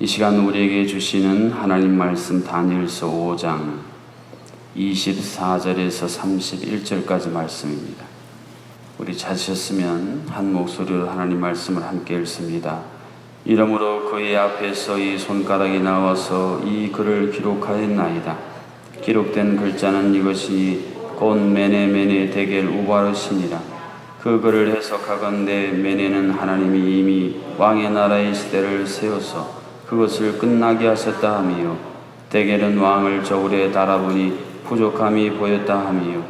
이 시간 우리에게 주시는 하나님 말씀 다니엘서 5장 24절에서 31절까지 말씀입니다. 우리 찾으셨으면 한 목소리로 하나님 말씀을 함께 읽습니다. 이러므로 그의 앞에서 이 손가락이 나와서 이 글을 기록하였나이다. 기록된 글자는 이것이 곧 메네 데겔 우바르시니라. 그 글을 해석하건대 메네는 하나님이 이미 왕의 나라의 시대를 세워서 그것을 끝나게 하셨다 하미요, 데겔은 왕을 저울에 달아보니 부족함이 보였다 하미요,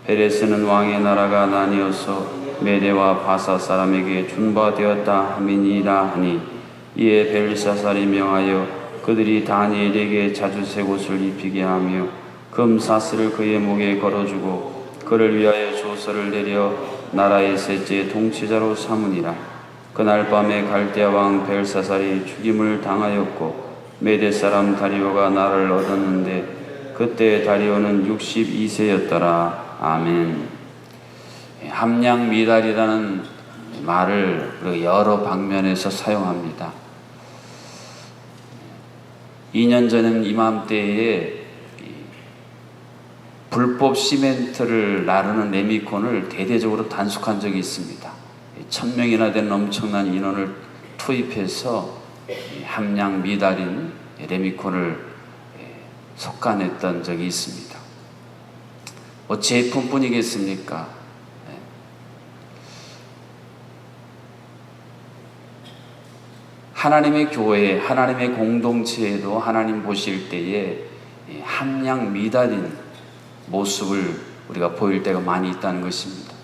베레스는 왕의 나라가 나뉘어서 메대와 바사 사람에게 준바되었다 함이니라 하니, 이에 벨사살이 명하여 그들이 다니엘에게 자주색 옷을 입히게 하며 금사슬을 그의 목에 걸어주고 그를 위하여 조서를 내려 나라의 셋째 통치자로 삼으니라. 그날 밤에 갈대아 왕 벨사살이 죽임을 당하였고 메대 사람 다리오가 나라를 얻었는데 그때 다리오는 62세였더라. 아멘. 함량미달이라는 말을 여러 방면에서 사용합니다. 2년 전에는 이맘때에 불법 시멘트를 나르는 레미콘을 대대적으로 단속한 적이 있습니다. 1000명이나 되는 엄청난 인원을 투입해서 함량 미달인 레미콘을 속간했던 적이 있습니다. 뭐 제품뿐이겠습니까? 하나님의 교회, 하나님의 공동체에도 하나님 보실 때에 함량 미달인 모습을 우리가 보일 때가 많이 있다는 것입니다.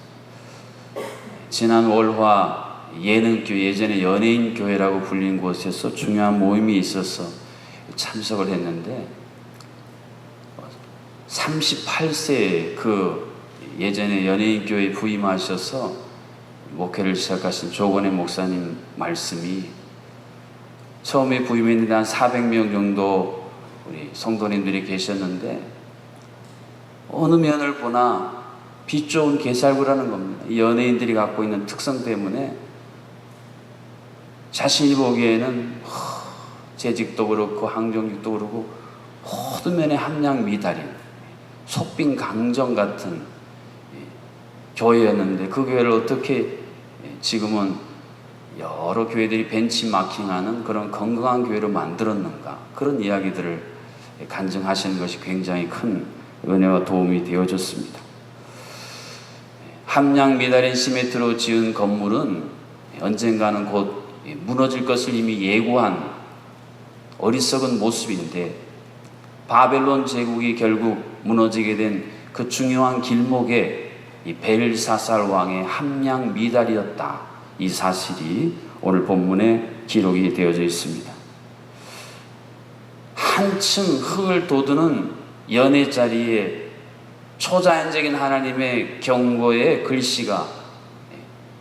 지난 월화 예능교회, 예전에 연예인교회라고 불린 곳에서 중요한 모임이 있어서 참석을 했는데 38세 그 예전에 연예인교회에 부임하셔서 목회를 시작하신 조건의 목사님 말씀이, 처음에 부임했는데 한 400명 정도 우리 성도님들이 계셨는데 어느 면을 보나 빛 좋은 개살구라는 겁니다. 이 연예인들이 갖고 있는 특성 때문에 자신이 보기에는 재직도 그렇고 항정직도 그렇고 모든 면에 함량 미달인 속빈 강정 같은 교회였는데, 그 교회를 어떻게 지금은 여러 교회들이 벤치마킹하는 그런 건강한 교회로 만들었는가, 그런 이야기들을 간증하시는 것이 굉장히 큰 은혜와 도움이 되어줬습니다. 함량 미달인 시멘트로 지은 건물은 언젠가는 곧 무너질 것을 이미 예고한 어리석은 모습인데, 바벨론 제국이 결국 무너지게 된 그 중요한 길목에 이 벨사살 왕의 함량 미달이었다, 이 사실이 오늘 본문에 기록이 되어져 있습니다. 한층 흙을 돋우는 연회 자리에 초자연적인 하나님의 경고의 글씨가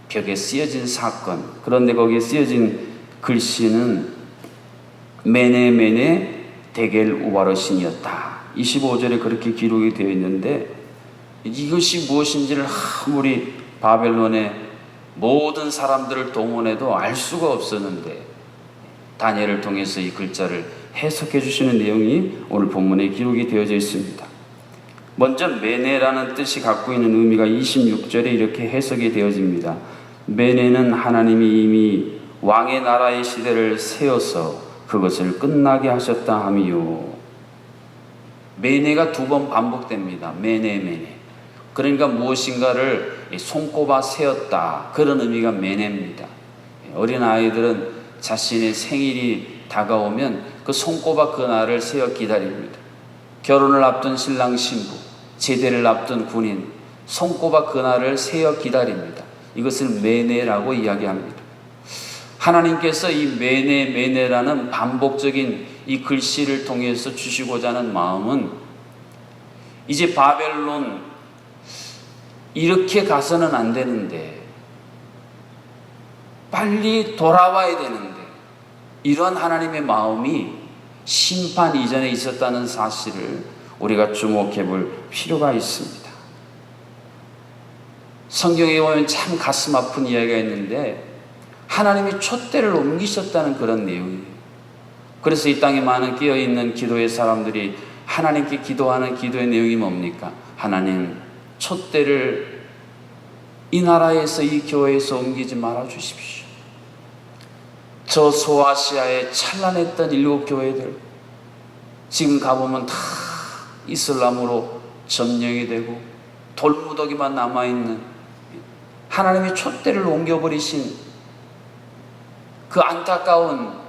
벽에 쓰여진 사건, 그런데 거기에 쓰여진 글씨는 메네 데겔 우바르신이었다. 25절에 그렇게 기록이 되어 있는데, 이것이 무엇인지를 아무리 바벨론의 모든 사람들을 동원해도 알 수가 없었는데, 다니엘을 통해서 이 글자를 해석해 주시는 내용이 오늘 본문에 기록이 되어져 있습니다. 먼저 메네라는 뜻이 갖고 있는 의미가 26절에 이렇게 해석이 되어집니다. 메네는 하나님이 이미 왕의 나라의 시대를 세워서 그것을 끝나게 하셨다 하미요. 메네가 2번 반복됩니다. 메네. 그러니까 무엇인가를 손꼽아 세웠다, 그런 의미가 메네입니다. 어린아이들은 자신의 생일이 다가오면 그 손꼽아 그날을 세워 기다립니다. 결혼을 앞둔 신랑 신부, 제대를 앞둔 군인, 손꼽아 그날을 세어 기다립니다. 이것을 메네라고 이야기합니다. 하나님께서 이 메네라는 반복적인 이 글씨를 통해서 주시고자 하는 마음은, 이제 바벨론 이렇게 가서는 안 되는데, 빨리 돌아와야 되는데, 이런 하나님의 마음이 심판 이전에 있었다는 사실을 우리가 주목해 볼 필요가 있습니다. 성경에 보면 참 가슴 아픈 이야기가 있는데, 하나님이 촛대를 옮기셨다는 그런 내용이에요. 그래서 이 땅에 많은 끼어있는 기도의 사람들이 하나님께 기도하는 기도의 내용이 뭡니까? 하나님, 촛대를 이 나라에서, 이 교회에서 옮기지 말아 주십시오. 저 소아시아에 찬란했던 7 교회들 지금 가보면 다 이슬람으로 점령이 되고 돌무더기만 남아있는, 하나님의 촛대를 옮겨버리신 그 안타까운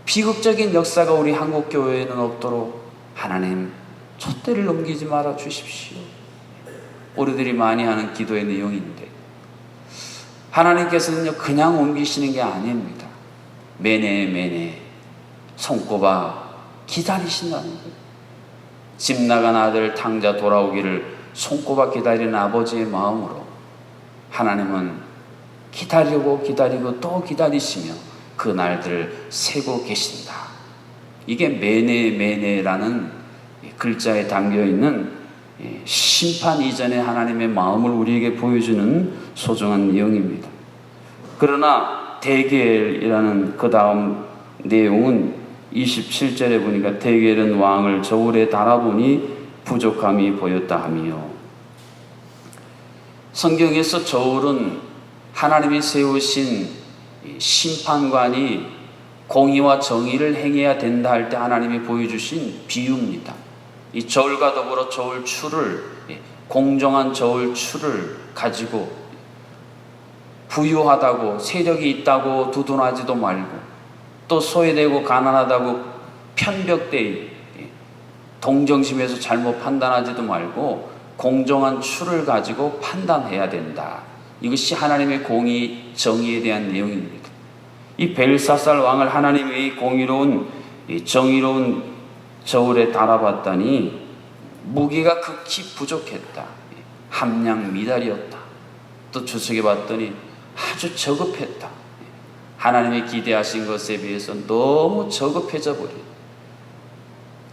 비극적인 역사가 우리 한국교회에는 없도록 하나님, 촛대를 옮기지 말아 주십시오. 우리들이 많이 하는 기도의 내용인데, 하나님께서는요 그냥 옮기시는 게 아닙니다. 매네 손꼽아 기다리신다는 거예요. 집 나간 아들 탕자 돌아오기를 손꼽아 기다리는 아버지의 마음으로 하나님은 기다리고 또 기다리시며 그 날들을 세고 계신다. 이게 매네라는 글자에 담겨있는 심판 이전의 하나님의 마음을 우리에게 보여주는 소중한 내용입니다. 그러나 데겔이라는 그 다음 내용은 27절에 보니까 데겔은 왕을 저울에 달아보니 부족함이 보였다 하며, 성경에서 저울은 하나님이 세우신 심판관이 공의와 정의를 행해야 된다 할 때 하나님이 보여주신 비유입니다. 이 저울과 더불어 저울추를, 공정한 저울추를 가지고 부유하다고 세력이 있다고 두둔하지도 말고, 또 소외되고 가난하다고 편벽되이 동정심에서 잘못 판단하지도 말고 공정한 추를 가지고 판단해야 된다. 이것이 하나님의 공의, 정의에 대한 내용입니다. 이 벨사살 왕을 하나님의 공의로운, 정의로운 저울에 달아봤더니 무기가 극히 부족했다. 함량 미달이었다. 또 주석에 봤더니 아주 저급했다. 하나님이 기대하신 것에 비해서 너무 저급해져 버린.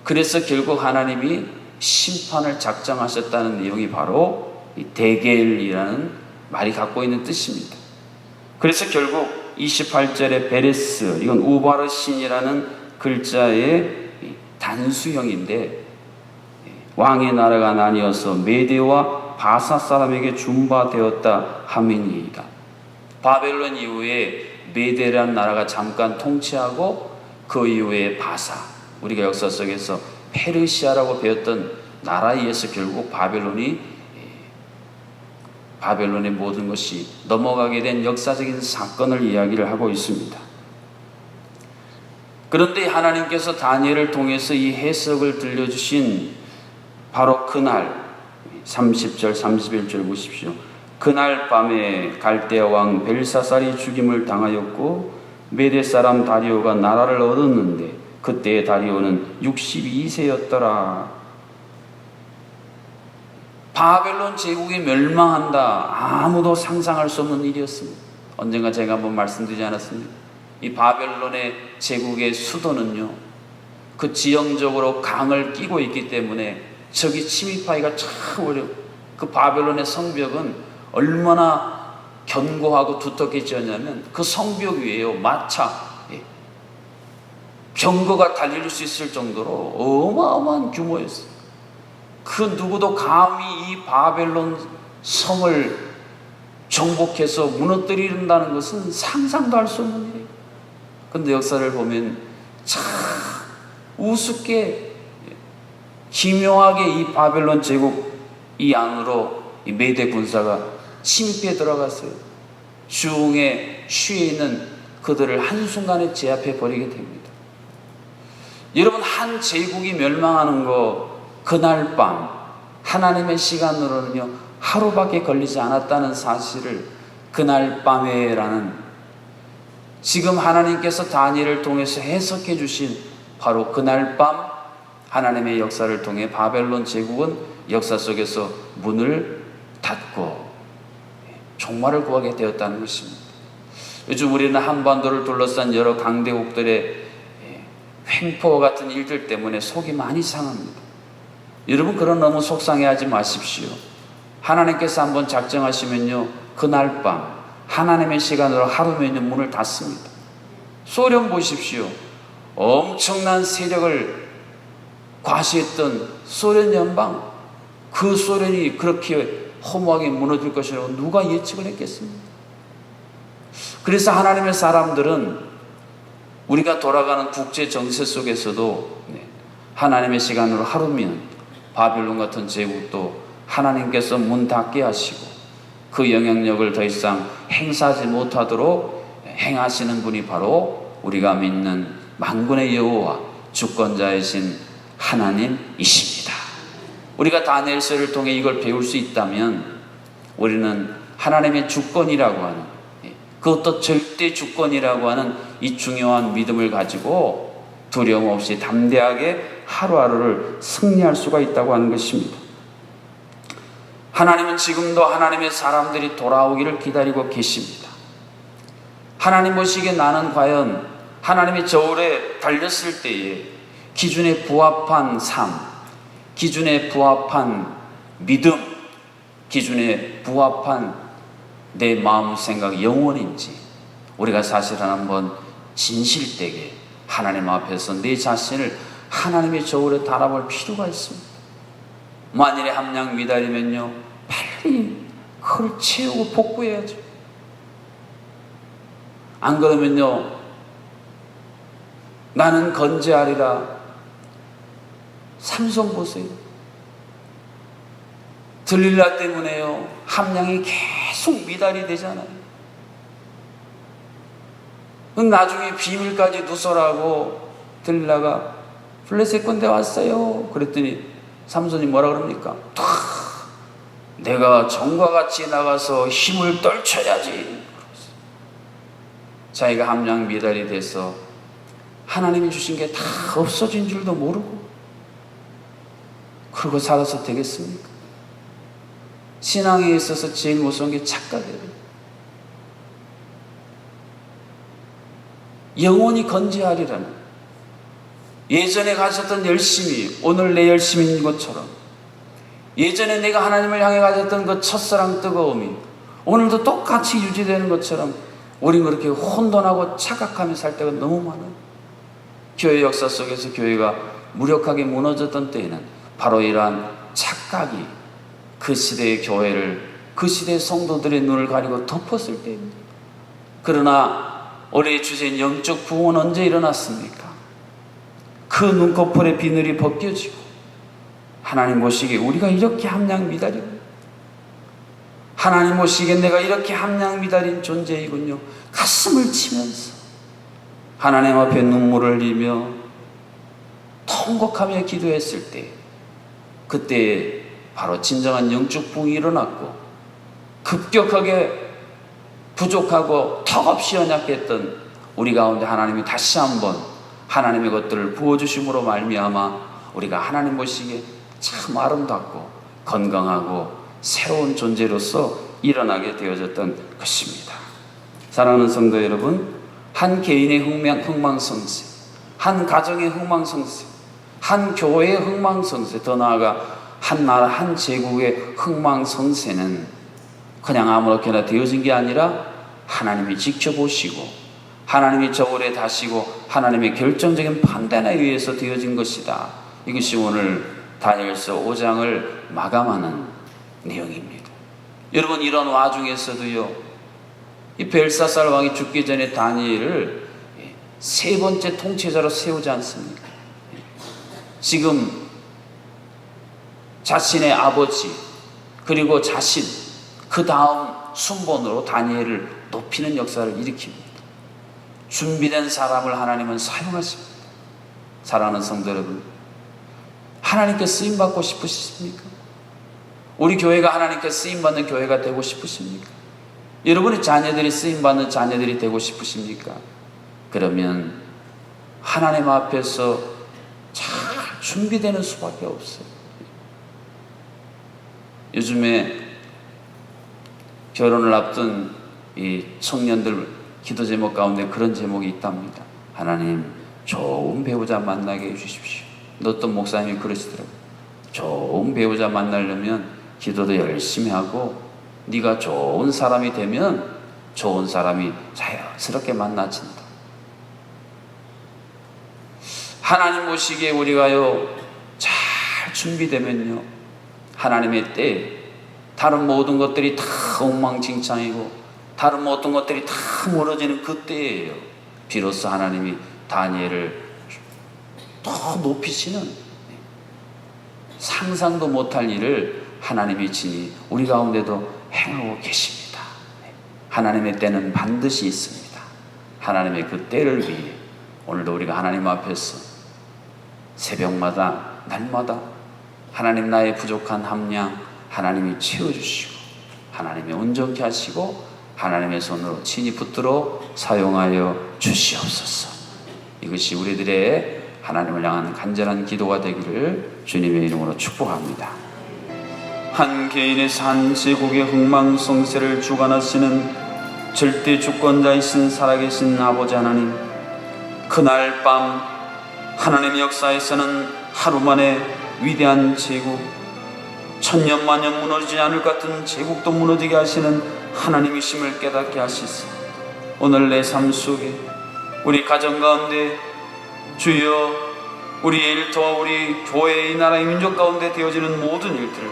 그래서 결국 하나님이 심판을 작정하셨다는 내용이 바로 이 데겔이라는 말이 갖고 있는 뜻입니다. 그래서 결국 28절에 베레스, 이건 우바르신이라는 글자의 단수형인데, 왕의 나라가 나뉘어서 메대와 바사 사람에게 준바되었다 함이니이다. 바벨론 이후에 메대라는 나라가 잠깐 통치하고 그 이후에 바사, 우리가 역사 속에서 페르시아라고 배웠던 나라에 의해서 결국 바벨론의 모든 것이 넘어가게 된 역사적인 사건을 이야기를 하고 있습니다. 그런데 하나님께서 다니엘을 통해서 이 해석을 들려주신 바로 그날, 30절 31절 보십시오. 그날 밤에 갈대아 왕 벨사살이 죽임을 당하였고 메대 사람 다리오가 나라를 얻었는데 그때의 다리오는 62세였더라. 바벨론 제국이 멸망한다. 아무도 상상할 수 없는 일이었습니다. 언젠가 제가 한번 말씀드리지 않았습니까? 이 바벨론의 제국의 수도는요, 그 지형적으로 강을 끼고 있기 때문에 적이 침입하기가 참 어려워. 그 바벨론의 성벽은 얼마나 견고하고 두텁게 지었냐면 그 성벽 위에요, 마차, 병거가 달릴 수 있을 정도로 어마어마한 규모였어요. 그 누구도 감히 이 바벨론 성을 정복해서 무너뜨린다는 것은 상상도 할 수 없는 일이에요. 그런데 역사를 보면 참 우습게 기묘하게 이 바벨론 제국 이 안으로 이 메대 군사가 침입해 들어갔어요. 중에 쉬에 있는 그들을 한순간에 제압해 버리게 됩니다. 여러분, 한 제국이 멸망하는 거 그날 밤 하나님의 시간으로는요 하루밖에 걸리지 않았다는 사실을 그날 밤에라는, 지금 하나님께서 다니엘을 통해서 해석해 주신 바로 그날 밤 하나님의 역사를 통해 바벨론 제국은 역사 속에서 문을 닫고 종말을 구하게 되었다는 것입니다. 요즘 우리는 한반도를 둘러싼 여러 강대국들의 횡포와 같은 일들 때문에 속이 많이 상합니다. 여러분, 그런 너무 속상해하지 마십시오. 하나님께서 한번 작정하시면요 그날 밤 하나님의 시간으로 하루면요 문을 닫습니다. 소련 보십시오. 엄청난 세력을 과시했던 소련 연방, 그 소련이 그렇게 허무하게 무너질 것이라고 누가 예측을 했겠습니까? 그래서 하나님의 사람들은 우리가 돌아가는 국제 정세 속에서도 하나님의 시간으로 하루면 바빌론 같은 제국도 하나님께서 문 닫게 하시고 그 영향력을 더 이상 행사하지 못하도록 행하시는 분이 바로 우리가 믿는 만군의 여호와 주권자이신 하나님이십니다. 우리가 다니엘서를 통해 이걸 배울 수 있다면 우리는 하나님의 주권이라고 하는, 그것도 절대 주권이라고 하는 이 중요한 믿음을 가지고 두려움 없이 담대하게 하루하루를 승리할 수가 있다고 하는 것입니다. 하나님은 지금도 하나님의 사람들이 돌아오기를 기다리고 계십니다. 하나님 보시기에 나는 과연 하나님의 저울에 달렸을 때에 기준에 부합한 삶, 기준에 부합한 믿음, 기준에 부합한 내 마음 생각 영혼인지 우리가 사실은 한번 진실되게 하나님 앞에서 내 자신을 하나님의 저울에 달아볼 필요가 있습니다. 만일에 함량 미달이면요, 빨리 그걸 채우고 복구해야죠. 안 그러면요, 나는 건재하리라. 삼손 보세요. 들릴라 때문에요, 함량이 계속 미달이 되잖아요. 나중에 비밀까지 누설하고 들릴라가 블레셋 군대 왔어요. 그랬더니 삼손이 뭐라 그럽니까? 내가 정과 같이 나가서 힘을 떨쳐야지. 자기가 함량 미달이 돼서 하나님이 주신 게 다 없어진 줄도 모르고 그러고 살아서 되겠습니까? 신앙에 있어서 제일 무서운 게 착각이에요. 영원히 건재하리라는, 예전에 가졌던 열심이 오늘 내 열심인 것처럼, 예전에 내가 하나님을 향해 가졌던 그 첫사랑 뜨거움이 오늘도 똑같이 유지되는 것처럼 우리는 그렇게 혼돈하고 착각하며 살 때가 너무 많아요. 교회 역사 속에서 교회가 무력하게 무너졌던 때에는 바로 이러한 착각이 그 시대의 교회를, 그 시대의 성도들의 눈을 가리고 덮었을 때입니다. 그러나 올해 주제인 영적 부흥은 언제 일어났습니까? 그 눈꺼풀의 비늘이 벗겨지고 하나님 보시기에 우리가 이렇게 함량 미달이고, 하나님 보시기에 내가 이렇게 함량 미달인 존재이군요. 가슴을 치면서 하나님 앞에 눈물을 흘리며 통곡하며 기도했을 때, 그때 바로 진정한 영적 부흥이 일어났고, 급격하게 부족하고 턱없이 연약했던 우리 가운데 하나님이 다시 한번 하나님의 것들을 부어주심으로 말미암아 우리가 하나님 보시기에 참 아름답고 건강하고 새로운 존재로서 일어나게 되어졌던 것입니다. 사랑하는 성도 여러분, 한 개인의 흥망성쇠, 한 가정의 흥망성쇠, 한 교회의 흥망성쇠, 더 나아가 한 나라, 한 제국의 흥망성쇠는 그냥 아무렇게나 되어진 게 아니라 하나님이 지켜보시고 하나님이 저울에 다시고 하나님의 결정적인 판단에 의해서 되어진 것이다. 이것이 오늘 다니엘서 5장을 마감하는 내용입니다. 여러분, 이런 와중에서도요, 이 벨사살 왕이 죽기 전에 다니엘을 세 번째 통치자로 세우지 않습니까? 지금 자신의 아버지 그리고 자신, 그 다음 순번으로 다니엘을 높이는 역사를 일으킵니다. 준비된 사람을 하나님은 사용하십니다. 사랑하는 성도 여러분, 하나님께 쓰임받고 싶으십니까? 우리 교회가 하나님께 쓰임받는 교회가 되고 싶으십니까? 여러분의 자녀들이 쓰임받는 자녀들이 되고 싶으십니까? 그러면 하나님 앞에서 잘 준비되는 수밖에 없어요. 요즘에 결혼을 앞둔 이 청년들 기도 제목 가운데 그런 제목이 있답니다. 하나님, 좋은 배우자 만나게 해주십시오. 어떤 목사님이 그러시더라고요. 좋은 배우자 만나려면 기도도 열심히 하고 네가 좋은 사람이 되면 좋은 사람이 자연스럽게 만나진다. 하나님 보시기에 우리가요 잘 준비되면요 하나님의 때에 다른 모든 것들이 다 엉망진창이고 다른 모든 것들이 다 무너지는 그 때예요. 비로소 하나님이 다니엘을 더 높이시는 상상도 못할 일을 하나님이 친히 우리 가운데도 행하고 계십니다. 하나님의 때는 반드시 있습니다. 하나님의 그 때를 위해 오늘도 우리가 하나님 앞에서 새벽마다 날마다 하나님 나의 부족한 함량 하나님이 채워주시고 하나님이 온전케 하시고 하나님의 손으로 친히 붙들어 사용하여 주시옵소서. 이것이 우리들의 하나님을 향한 간절한 기도가 되기를 주님의 이름으로 축복합니다. 한 개인의 산 제국의 흥망성쇠를 주관하시는 절대 주권자이신 살아계신 아버지 하나님, 그날 밤 하나님의 역사에서는 하루 만에 위대한 제국, 천년만년 무너지지 않을 것 같은 제국도 무너지게 하시는 하나님이심을 깨닫게 하시소. 오늘 내 삶 속에 우리 가정 가운데 주여 우리의 일터와 우리 교회의 이 나라의 민족 가운데 되어지는 모든 일들을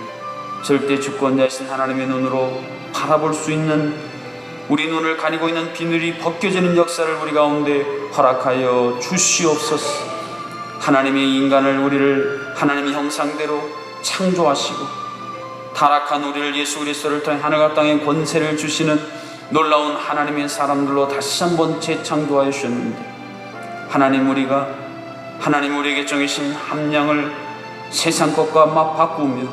절대 주권자이신 하나님의 눈으로 바라볼 수 있는, 우리 눈을 가리고 있는 비늘이 벗겨지는 역사를 우리 가운데 허락하여 주시옵소서. 하나님의 인간을, 우리를 하나님의 형상대로 창조하시고 타락한 우리를 예수 그리스도를 통해 하늘과 땅의 권세를 주시는 놀라운 하나님의 사람들로 다시 한번 재창조하여 주셨는데, 하나님 우리에게 정해진 함량을 세상 것과 막 바꾸며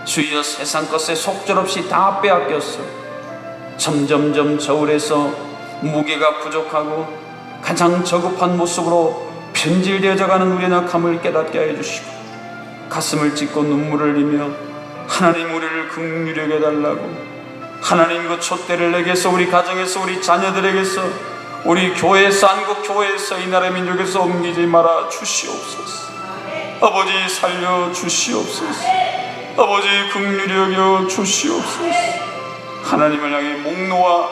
주여 세상 것에 속절없이 다 빼앗겼어. 점점점 저울에서 무게가 부족하고 가장 저급한 모습으로 변질되어져 가는 우리의 낙함을 깨닫게 하여 주시고 가슴을 찢고 눈물을 흘리며 하나님 우리를 긍휼히 여겨달라고, 하나님 그 촛대를 내게서 우리 가정에서 우리 자녀들에게서 우리 교회에서 한국교회에서 이 나라 민족에서 옮기지 말아 주시옵소서. 아버지 살려 주시옵소서. 아버지 긍휼히 여겨 주시옵소서. 하나님을 향해 목놓아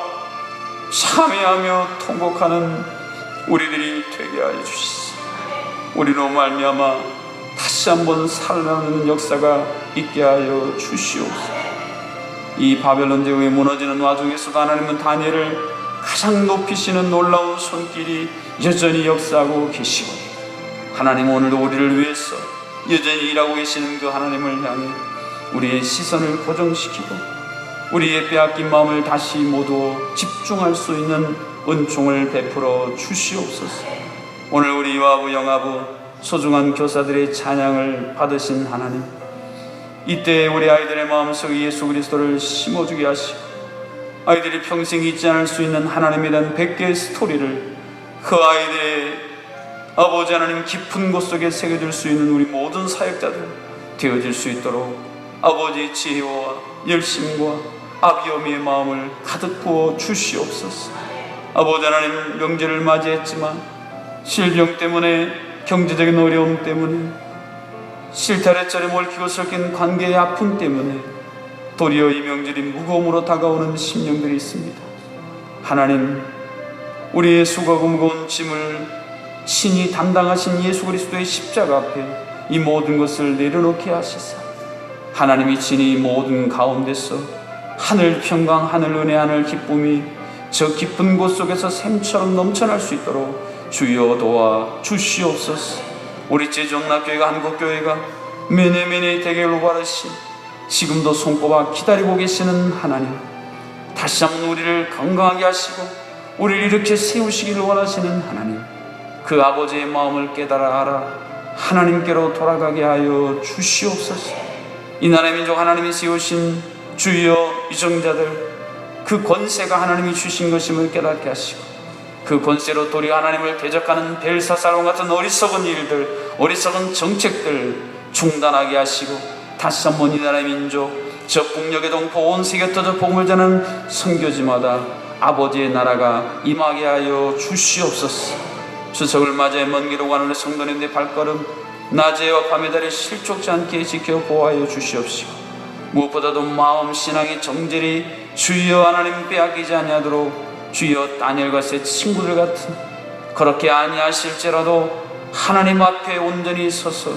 참회하며 통곡하는 우리들이 되게 하여 주시소. 우리로 말미암아 다시 한번 살아나는 역사가 있게 하여 주시옵소서. 이 바벨론 제국이 무너지는 와중에서도 하나님은 다니엘을 가장 높이시는 놀라운 손길이 여전히 역사하고 계시고, 하나님 오늘도 우리를 위해서 여전히 일하고 계시는 그 하나님을 향해 우리의 시선을 고정시키고 우리의 빼앗긴 마음을 다시 모두 집중할 수 있는 은총을 베풀어 주시옵소서. 오늘 우리 요하부 영하부 소중한 교사들의 찬양을 받으신 하나님, 이때 우리 아이들의 마음속에 예수 그리스도를 심어주게 하시고 아이들이 평생 잊지 않을 수 있는 하나님에 대한 100개의 스토리를 그 아이들의 아버지 하나님 깊은 곳 속에 새겨줄 수 있는 우리 모든 사역자들 되어질 수 있도록 아버지의 지혜와 열심과 아비어미의 마음을 가득 부어 주시옵소서. 아버지 하나님 명절을 맞이했지만 질병 때문에, 경제적인 어려움 때문에, 실타래처럼 얽히고 설킨 관계의 아픔 때문에 도리어 이 명절이 무거움으로 다가오는 심령들이 있습니다. 하나님, 우리의 수고하고 무거운 짐을 친히 담당하신 예수 그리스도의 십자가 앞에 이 모든 것을 내려놓게 하시사 하나님이 친히 모든 가운데서 하늘 평강, 하늘 은혜, 하늘 기쁨이 저 깊은 곳 속에서 샘처럼 넘쳐날 수 있도록 주여 도와 주시옵소서. 우리 제종락교회가, 한국교회가 매年대결로 바르신 지금도 손꼽아 기다리고 계시는 하나님, 다시 한번 우리를 건강하게 하시고 우리를 이렇게 세우시기를 원하시는 하나님, 그 아버지의 마음을 깨달아 알아 하나님께로 돌아가게 하여 주시옵소서. 이 나라의 민족 하나님이 세우신 주여 위정자들, 그 권세가 하나님이 주신 것임을 깨닫게 하시고 그 권세로 도리 하나님을 대적하는 벨사살과 같은 어리석은 일들, 어리석은 정책들 중단하게 하시고 다시 한번 이 나라의 민족, 저 북녘의 동포 온 세계 터져 복음을 전하는 선교지마다 아버지의 나라가 임하게 하여 주시옵소서. 추석을 맞이해 먼 길로 가는 우리 성도님들의 발걸음 낮에와 밤의 달에 실족지 않게 지켜 보호하여 주시옵시고, 무엇보다도 마음 신앙의 정절이 주여 하나님 빼앗기지 아니하도록 주여 다니엘과 새 친구들 같은 그렇게 아니하실지라도 하나님 앞에 온전히 서서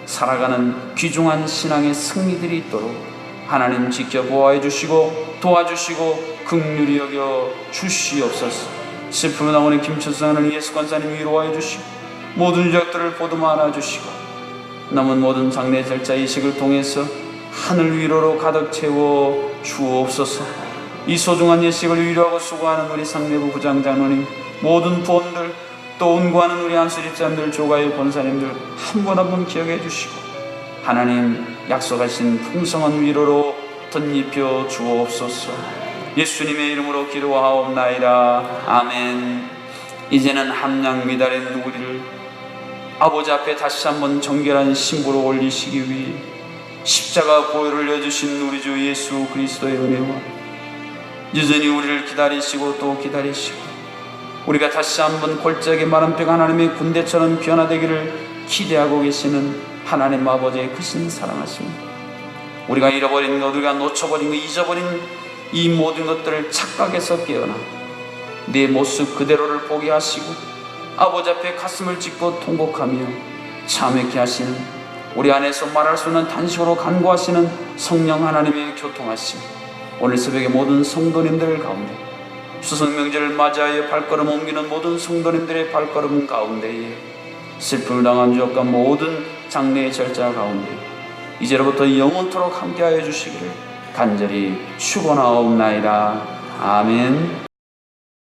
살아가는 귀중한 신앙의 승리들이 있도록 하나님 지켜보아해 주시고 도와주시고 긍휼히 여겨 주시옵소서. 슬픔을 당하는 김철사는 예수 권사님 위로하여 주시고 모든 유적들을 보듬어 안아주시고 남은 모든 장례 절차 이식을 통해서 하늘 위로로 가득 채워 주옵소서. 이 소중한 예식을 위로하고 수고하는 우리 상례부 부장장로님, 모든 부원들, 또 운구하는 우리 안수집사님들, 조가의 권사님들 한 분 한 분 기억해 주시고 하나님 약속하신 풍성한 위로로 덧입혀 주옵소서. 예수님의 이름으로 기도하옵나이다. 아멘. 이제는 함량 미달인 우리를 아버지 앞에 다시 한번 정결한 신부로 올리시기 위해 십자가 보혈을 내주신 우리 주 예수 그리스도의 은혜와 여전히 우리를 기다리시고 또 기다리시고 우리가 다시 한번 골짜기 마른 뼈 하나님의 군대처럼 변화되기를 기대하고 계시는 하나님 아버지의 크신 사랑하십니다. 우리가 잃어버린 것, 우리가 놓쳐버린 것, 잊어버린 이 모든 것들을 착각해서 깨어나 내 모습 그대로를 보게 하시고 아버지 앞에 가슴을 찢고 통곡하며 참회케 하시는 우리 안에서 말할 수 없는 단식으로 간구하시는 성령 하나님의 교통하심, 오늘 새벽에 모든 성도님들 가운데 추석 명절을 맞이하여 발걸음 옮기는 모든 성도님들의 발걸음 가운데에 슬픔을 당한 유족과 모든 장례의 절차 가운데 이제로부터 영원토록 함께하여 주시기를 간절히 축원하옵나이다. 아멘.